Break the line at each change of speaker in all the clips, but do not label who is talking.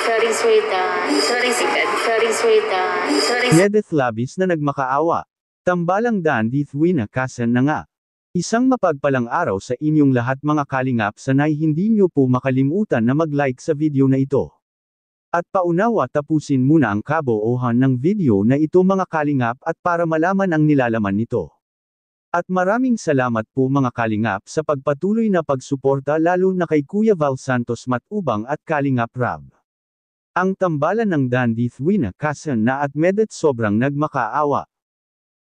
Sorry, sweetan. Sorry, sikat. Sorry, sweetan. Sorry,
Medeth labis na nagmakaawa. Tambalang Dandith Winakasan na nga. Isang mapagpalang araw sa inyong lahat mga kalingap, sanay hindi nyo po makalimutan na mag-like sa video na ito. At paunawa tapusin muna ang kaboohan ng video na ito mga kalingap at para malaman ang nilalaman nito. At maraming salamat po mga kalingap sa pagpatuloy na pagsuporta lalo na kay Kuya Val Santos Matubang at Kalingap Rab. Ang tambalan ng Dandith Winakasan na at Medeth sobrang nagmakaawa.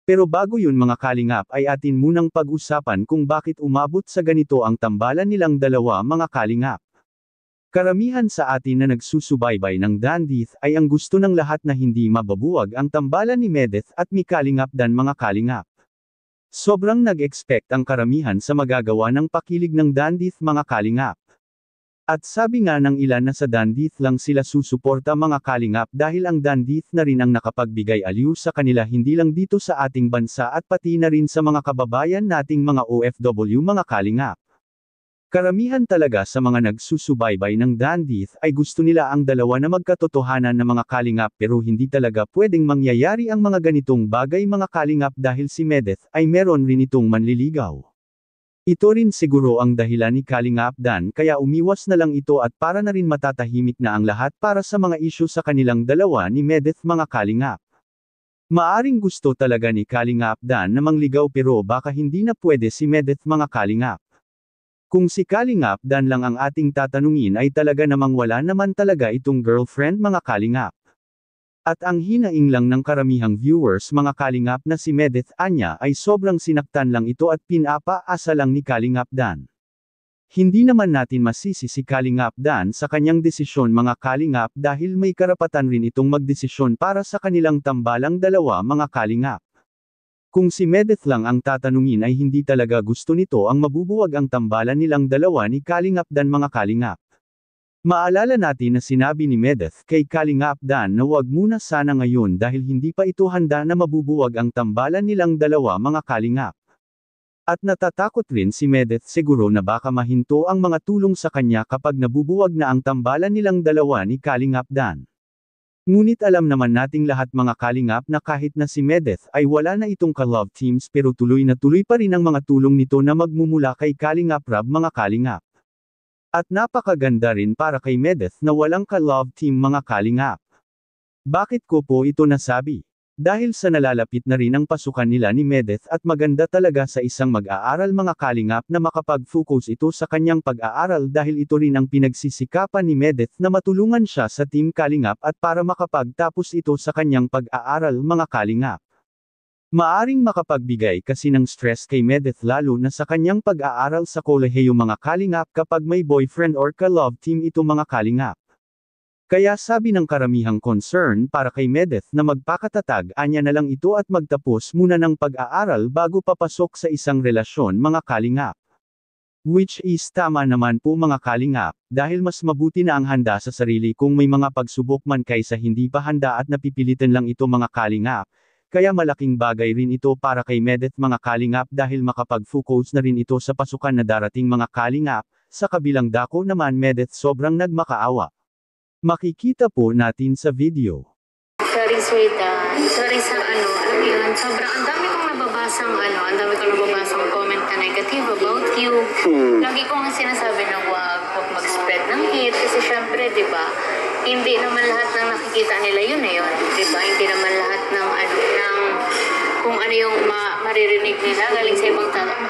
Pero bago yun mga kalingap ay atin munang pag-usapan kung bakit umabot sa ganito ang tambalan nilang dalawa mga kalingap. Karamihan sa atin na nagsusubaybay ng Dandith ay ang gusto ng lahat na hindi mababuwag ang tambalan ni Medeth at ni Kalingap Dan mga kalingap. Sobrang nag-expect ang karamihan sa magagawa ng pakilig ng Dandith mga kalingap. At sabi nga ng ilan na sa Dandith lang sila susuporta mga kalingap dahil ang Dandith na rin ang nakapagbigay aliw sa kanila hindi lang dito sa ating bansa at pati na rin sa mga kababayan nating mga OFW mga kalingap. Karamihan talaga sa mga nagsusubaybay ng Dandith ay gusto nila ang dalawa na magkatotohanan na mga kalingap pero hindi talaga pwedeng mangyayari ang mga ganitong bagay mga kalingap dahil si Medeth ay meron rin itong manliligaw. Ito rin siguro ang dahilan ni Kalingap Dan kaya umiwas na lang ito at para na rin matatahimik na ang lahat para sa mga isyu sa kanilang dalawa ni Medeth mga kalingap. Maaring gusto talaga ni Kalingap Dan na mangligaw pero baka hindi na pwede si Medeth mga kalingap. Kung si Kalingap Dan lang ang ating tatanungin ay talaga namang wala naman talaga itong girlfriend mga kalingap. At ang hinaing lang ng karamihang viewers mga kalingap na si Medeth Anya ay sobrang sinaktan lang ito at pinapaasa lang ni Kalingap Dan. Hindi naman natin masisi si Kalingap Dan sa kanyang desisyon mga kalingap dahil may karapatan rin itong magdesisyon para sa kanilang tambalang dalawa mga kalingap. Kung si Medeth lang ang tatanungin ay hindi talaga gusto nito ang mabubuwag ang tambalan nilang dalawa ni Kalingap Dan mga kalingap. Maalala natin na sinabi ni Medeth kay Kalingap Dan na wag muna sana ngayon dahil hindi pa ito handa na mabubuwag ang tambalan nilang dalawa mga kalingap. At natatakot rin si Medeth siguro na baka mahinto ang mga tulong sa kanya kapag nabubuwag na ang tambalan nilang dalawa ni Kalingap Dan. Ngunit alam naman nating lahat mga kalingap na kahit na si Medeth ay wala na itong ka-love teams pero tuloy na tuloy pa rin ang mga tulong nito na magmumula kay Kalingap Rab mga kalingap. At napakaganda rin para kay Medeth na walang ka-love team mga kalingap. Bakit ko po ito nasabi? Dahil sa nalalapit na rin ang pasukan nila ni Medeth at maganda talaga sa isang mag-aaral mga kalingap na makapag-focus ito sa kanyang pag-aaral dahil ito rin ang pinagsisikapan ni Medeth na matulungan siya sa Team Kalingap at para makapagtapos ito sa kanyang pag-aaral mga kalingap. Maaring makapagbigay kasi ng stress kay Medeth lalo na sa kanyang pag-aaral sa kolehiyo mga kalingap kapag may boyfriend or ka-love team ito mga kalingap. Kaya sabi ng karamihang concern para kay Medeth na magpakatatag anya na lang ito at magtapos muna ng pag-aaral bago papasok sa isang relasyon mga kalingap. Which is tama naman po mga kalingap, dahil mas mabuti na ang handa sa sarili kung may mga pagsubok man kaysa hindi pa handa at napipilitan lang ito mga kalingap. Kaya malaking bagay rin ito para kay Medeth mga kalingap dahil makapag-focus na rin ito sa pasukan na darating mga kalingap, sa kabilang dako naman Medeth sobrang nagmakaawa. Makikita po natin sa video.
sorry, sweetan. Sorry sa alam mo yun, sobrang, ang dami kong nababasang comment na negative about you. Lagi ko nga sinasabi na wag mag-spread ng hate kasi syempre, di ba, hindi naman lahat ng nakikita nila yun na yun. Di ba, hindi naman lahat ng kung ano yung maririnig nila galing sa ibang tao.